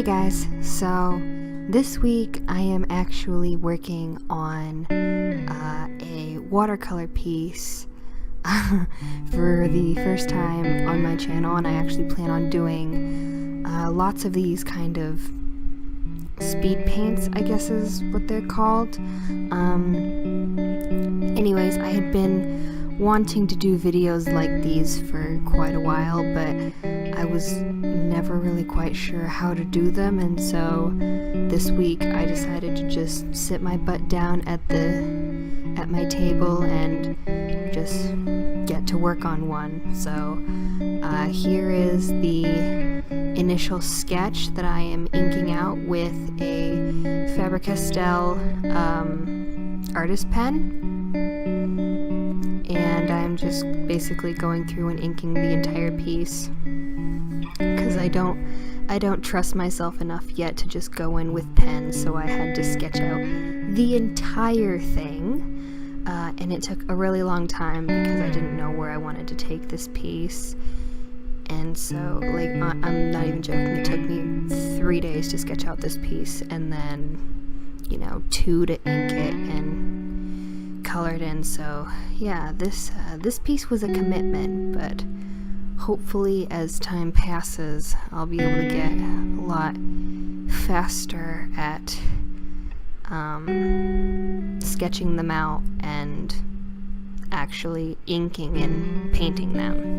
Hey guys, so this week I am actually working on a watercolor piece for the first time on my channel, and I actually plan on doing lots of these kind of speed paints, I guess is what they're called. Anyways, I had been wanting to do videos like these for quite a while, but I was never really quite sure how to do them, and so this week I decided to just sit my butt down at my table and just get to work on one. So here is the initial sketch that I am inking out with a Faber-Castell artist pen, and I'm just basically going through and inking the entire piece because I don't trust myself enough yet to just go in with pens, so I had to sketch out the entire thing, and it took a really long time because I didn't know where I wanted to take this piece. And so, like, I'm not even joking, it took me 3 days to sketch out this piece, and then, 2 to ink it and color it in. So yeah, this piece was a commitment, but hopefully as time passes I'll be able to get a lot faster at sketching them out and actually inking and painting them.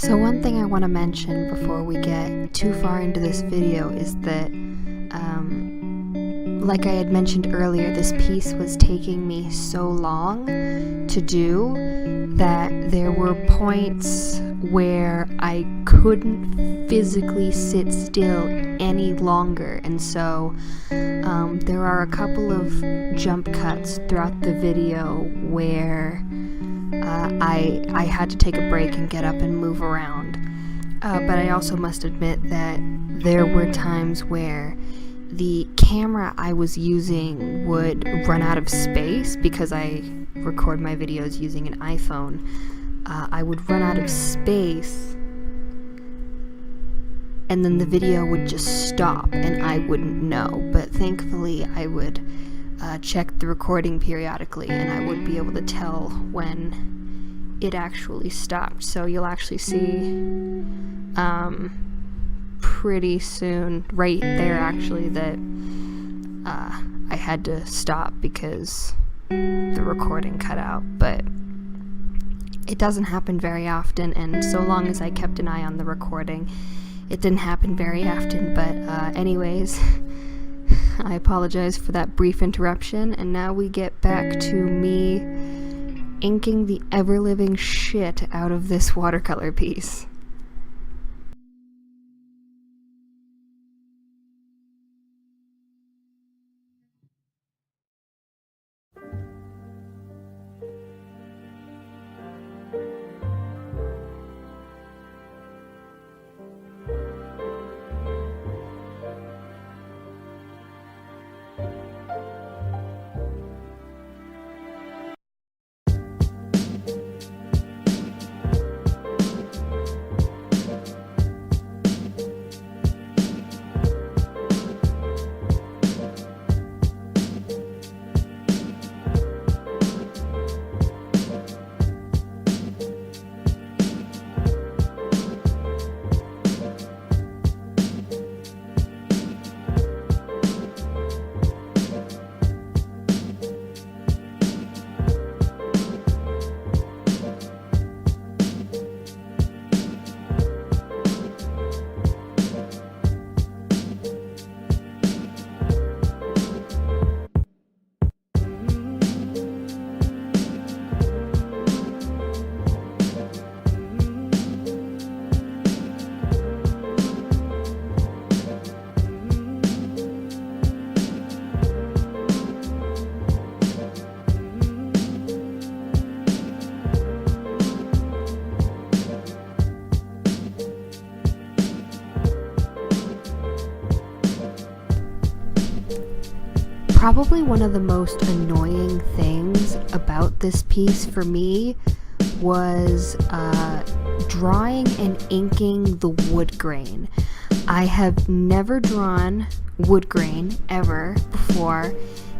So one thing I want to mention before we get too far into this video is that, like I had mentioned earlier, this piece was taking me so long to do that there were points where I couldn't physically sit still any longer, and so there are a couple of jump cuts throughout the video where I had to take a break and get up and move around. But I also must admit that there were times where the camera I was using would run out of space because I record my videos using an iPhone. I would run out of space, and then the video would just stop and I wouldn't know. But thankfully I would check the recording periodically, and I would be able to tell when it actually stopped. So you'll actually see pretty soon, right there actually, that I had to stop because the recording cut out. But it doesn't happen very often, and so long as I kept an eye on the recording, it didn't happen very often. But anyways, I apologize for that brief interruption, and now we get back to me inking the ever-living shit out of this watercolor piece. Probably one of the most annoying things about this piece for me was drawing and inking the wood grain. I have never drawn wood grain ever before,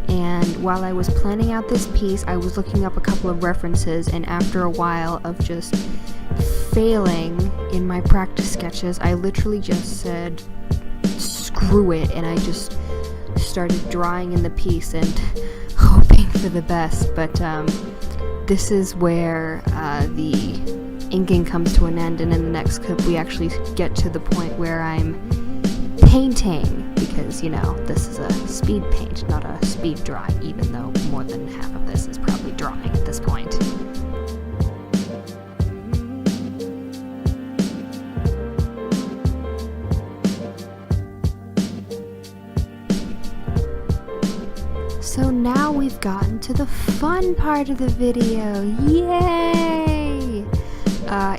and while I was planning out this piece, I was looking up a couple of references, and after a while of just failing in my practice sketches, I literally just said screw it, and I just started drawing in the piece and hoping for the best. But this is where the inking comes to an end, and in the next clip we actually get to the point where I'm painting, because, you know, this is a speed paint, not a speed dry, even though more than half of this is probably drawing at this point. So now we've gotten to the fun part of the video. Yay!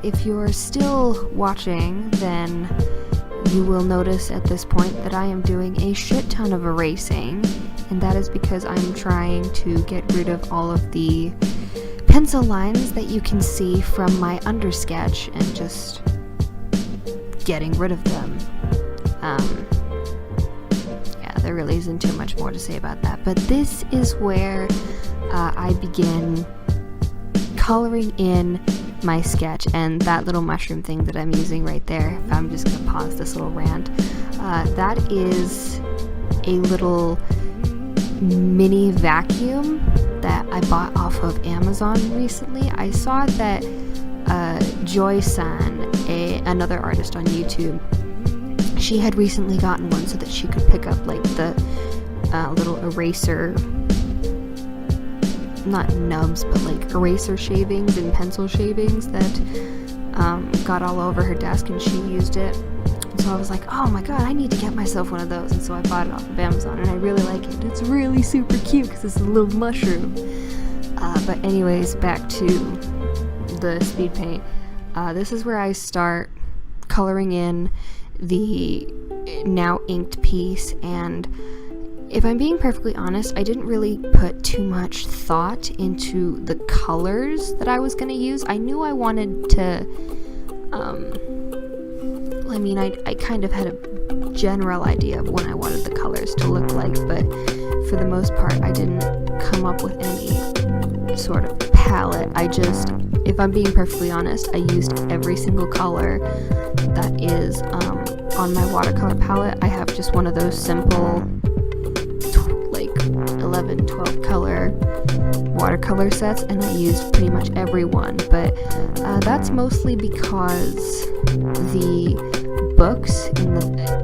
If you're still watching, then you will notice at this point that I am doing a shit ton of erasing, and that is because I'm trying to get rid of all of the pencil lines that you can see from my undersketch and just getting rid of them. There really isn't too much more to say about that, but this is where I begin coloring in my sketch, and that little mushroom thing that I'm using right there, if I'm just going to pause this little rant, that is a little mini vacuum that I bought off of Amazon recently. I saw that Joy-san, another artist on YouTube, she had recently gotten one so that she could pick up like the little eraser, not nubs, but like eraser shavings and pencil shavings that got all over her desk, and she used it. And so I was like, oh my god, I need to get myself one of those, and so I bought it off of Amazon, and I really like it. It's really super cute because it's a little mushroom. But anyways, back to the speed paint. This is where I start coloring in the now inked piece, and if I'm being perfectly honest, I didn't really put too much thought into the colors that I was going to use. I knew I wanted to, I kind of had a general idea of what I wanted the colors to look like, but for the most part, I didn't come up with any sort of palette. If I'm being perfectly honest, I used every single color that is on my watercolor palette. I have just one of those simple 11, 12 color watercolor sets, and I used pretty much every one, but that's mostly because the books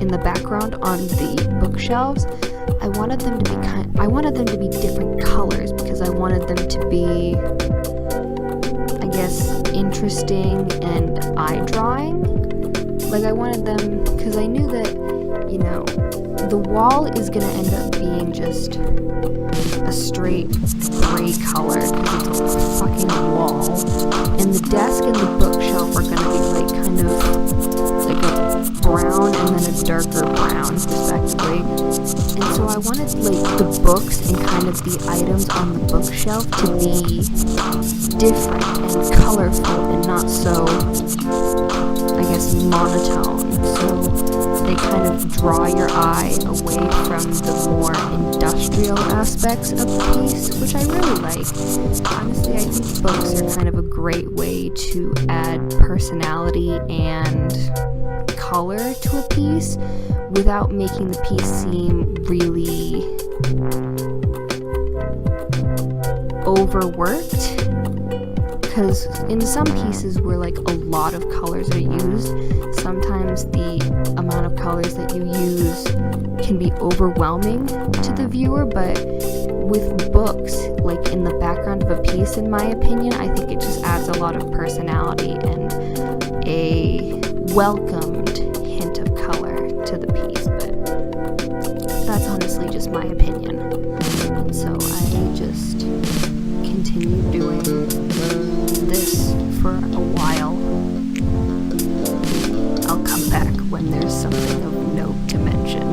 in the background on the bookshelves, I wanted them to be different colors, because I wanted them to be, I guess, interesting and eye-drawing. Like, I wanted them, because I knew that, you know, the wall is gonna end up being just a straight gray color because it's a fucking wall, and the desk and the bookshelf are gonna be like kind of like a brown and then a darker brown respectively. And so I wanted like the books and kind of the items on the bookshelf to be different and colorful and not so, I guess, monotone. So they kind of draw your eye away from the more industrial aspects of the piece, which I really like. Honestly, I think books are kind of a great way to add personality and color to a piece without making the piece seem really overworked. Because in some pieces where like a lot of colors are used, sometimes the amount of colors that you use can be overwhelming to the viewer, but with books, like in the background of a piece, in my opinion, I think it just adds a lot of personality and a welcomed hint of color to the piece, but that's honestly just my opinion. And so I just continue doing this for a while. I'll come back when there's something of note to mention.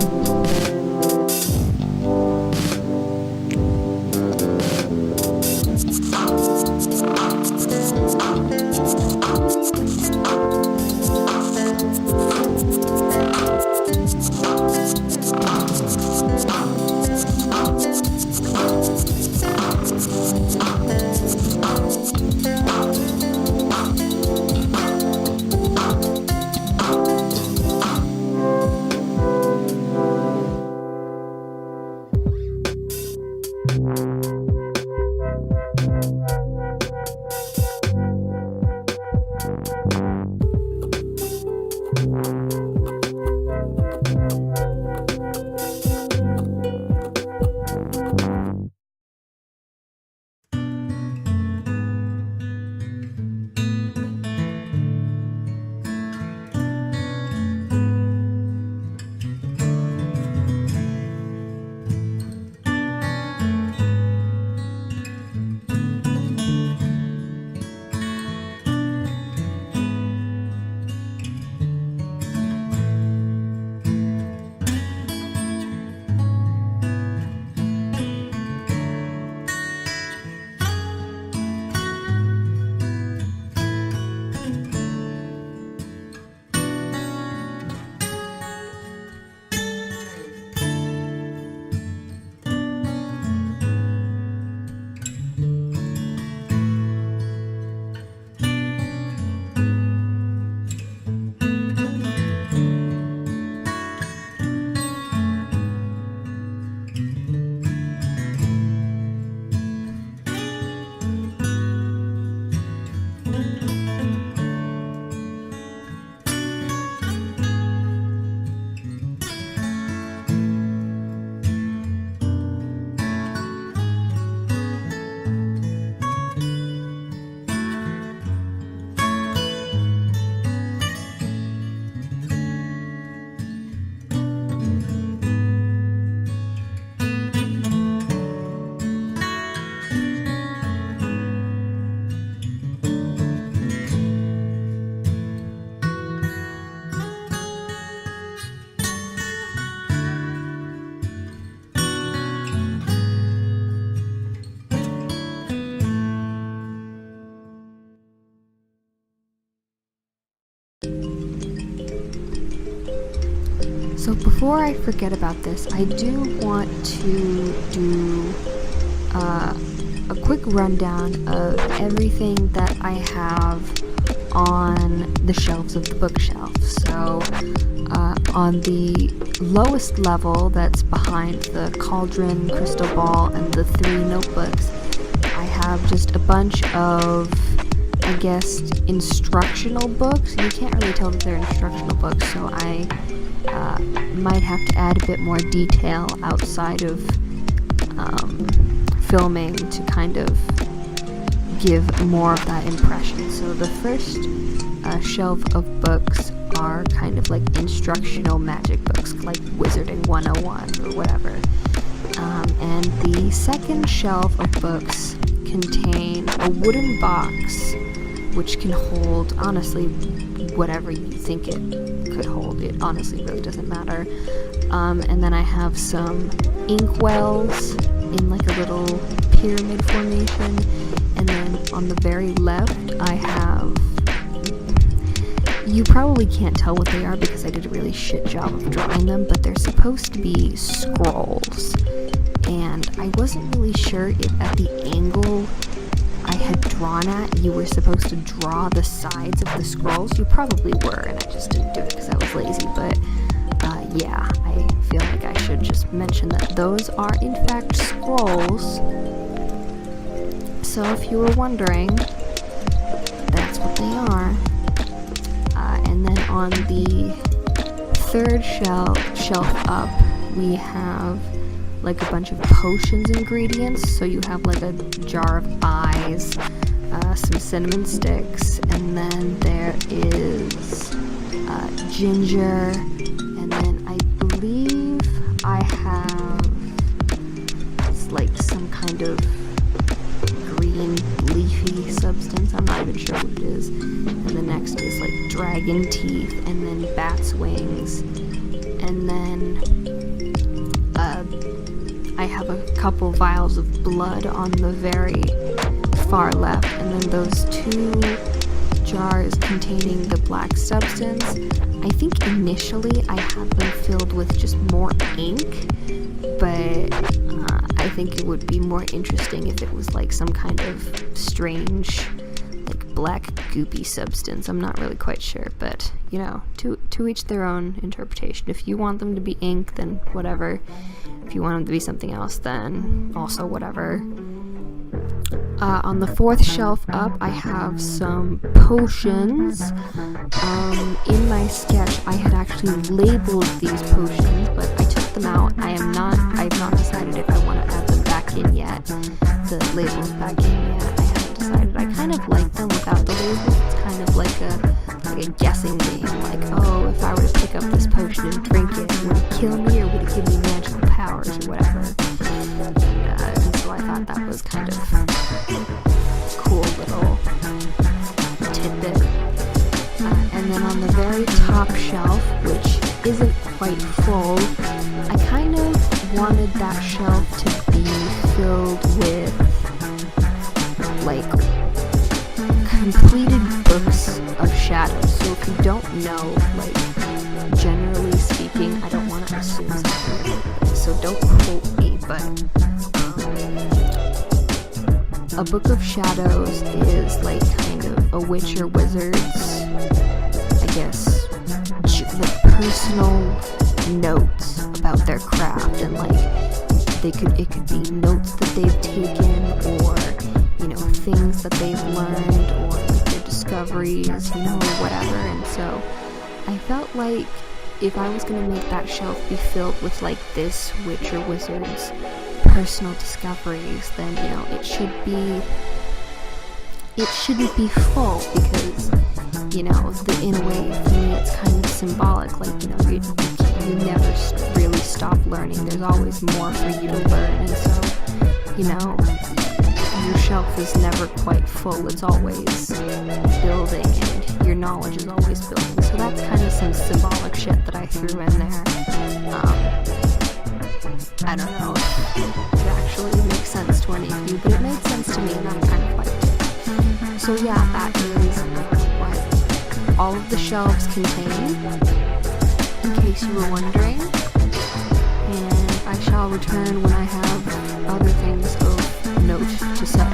before I forget about this, I do want to do a quick rundown of everything that I have on the shelves of the bookshelf. So on the lowest level, that's behind the cauldron, crystal ball, and the 3 notebooks, I have just a bunch of, I guess, instructional books. You can't really tell that they're instructional books, so I might have to add a bit more detail outside of filming to kind of give more of that impression. So the first shelf of books are kind of like instructional magic books, like Wizarding 101 or whatever. And the second shelf of books contain a wooden box which can hold, honestly, whatever you think it could hold. It honestly really doesn't matter. And then I have some inkwells in like a little pyramid formation. And then on the very left, I have, you probably can't tell what they are because I did a really shit job of drawing them, but they're supposed to be scrolls. And I wasn't really sure if at the angle I had drawn at, you were supposed to draw the sides of the scrolls. You probably were, and I just didn't do it because I was lazy, but yeah, I feel like I should just mention that those are in fact scrolls. So if you were wondering, that's what they are. And then on the third shelf up, we have like a bunch of potions ingredients. So you have like a jar of eyes, some cinnamon sticks, and then there is ginger, and then I believe I have like some kind of green leafy substance. I'm not even sure what it is. And the next is like dragon teeth, and then bat's wings, and then I have a couple vials of blood on the very far left, and then those 2 jars containing the black substance. I think initially I had them filled with just more ink, but I think it would be more interesting if it was like some kind of strange, like black goopy substance. I'm not really quite sure, but you know, to each their own interpretation. If you want them to be ink, then whatever. If you want them to be something else, then also whatever. On the 4th shelf up, I have some potions. In my sketch, I had actually labeled these potions, but I took them out. I have not decided if I want to add them back in yet. The labels back in yet. I haven't decided. I kind of like them without the labels. It's kind of like a guessing game. Like, oh, if I were to pick up this potion and drink it, would it kill me or would it give me magical powers or whatever? And so I thought that was kind of cool little tidbit. And then on the very top shelf, which isn't quite full, I kind of wanted that shelf to be filled with like completed books of shadows. So if you don't know, like generally speaking, I don't want to assume something, so don't quote me, but a book of shadows is like kind of a witch or wizard's, I guess, like personal notes about their craft, and like it could be notes that they've taken, or you know, things that they've learned, or like their discoveries, you know, or whatever. And so I felt like if I was gonna make that shelf be filled with like this witch or wizard's personal discoveries, then you know it shouldn't be full, because you know, in a way for me it's kind of symbolic. Like, you know, you never really stop learning. There's always more for you to learn, and so you know, your shelf is never quite full. It's always building, and your knowledge is always building. So that's kind of some symbolic shit that I threw in there. I don't know if it actually makes sense to any of you, but it made sense to me, and I kind of liked it. So yeah, that is what all of the shelves contain, in case you were wondering. return when I have other things of note to say.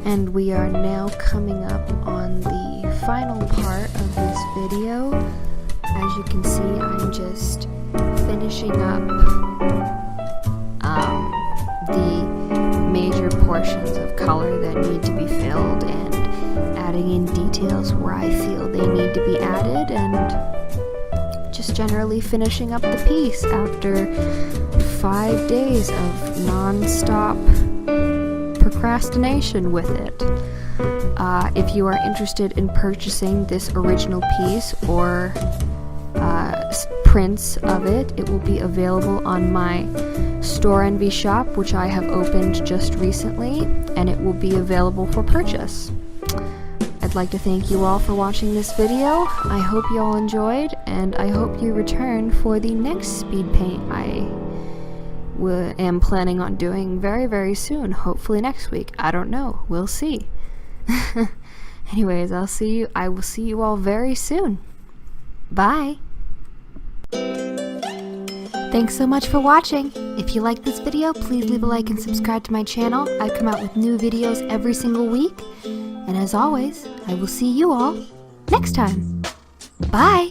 And we are now coming up on the final part of this video. As you can see, I'm just finishing up the major portions of color that need to be filled and adding in details where I feel they need to be added, and just generally finishing up the piece after 5 days of non-stop procrastination with it. If you are interested in purchasing this original piece or prints of it, it will be available on my Storenvy shop, which I have opened just recently, and it will be available for purchase. I'd like to thank you all for watching this video. I hope you all enjoyed, and I hope you return for the next speed paint I am planning on doing very, very soon. Hopefully next week. I don't know. We'll see. Anyways, I will see you all very soon. Bye. Thanks so much for watching. If you liked this video, please leave a like and subscribe to my channel. I come out with new videos every single week. And as always, I will see you all next time. Bye.